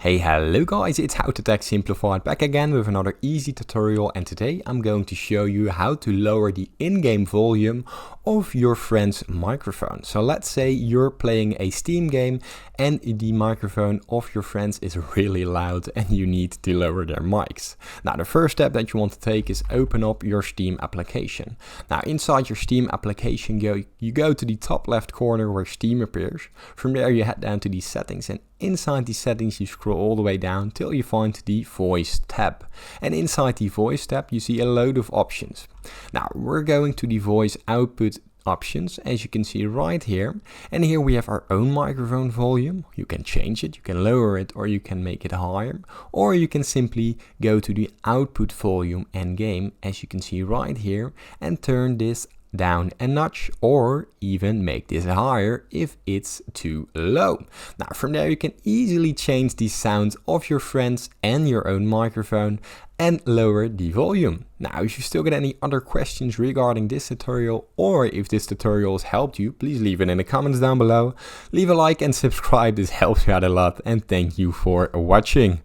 Hey, hello guys, it's How to Tech Simplified back again with another easy tutorial, and today I'm going to show you how to lower the in-game volume of your friend's microphone. So let's say you're playing a Steam game and the microphone of your friends is really loud and you need to lower their mics. Now the first step that you want to take is open up your Steam application. Now inside your Steam application you go to the top left corner where Steam appears. From there you head down to the settings, and inside the settings you scroll all the way down till you find the voice tab. And inside the voice tab you see a load of options. Now we're going to the voice output options, as you can see right here, and here we have our own microphone volume. You can change it, you can lower it, or you can make it higher, or you can simply go to the output volume and game, as you can see right here, and turn this down a notch, or even make this higher if it's too low. Now from there you can easily change the sound of your friends and your own microphone and lower the volume. Now if you still get any other questions regarding this tutorial, or if this tutorial has helped you, please leave it in the comments down below. Leave a like and subscribe, this helps you out a lot, and thank you for watching.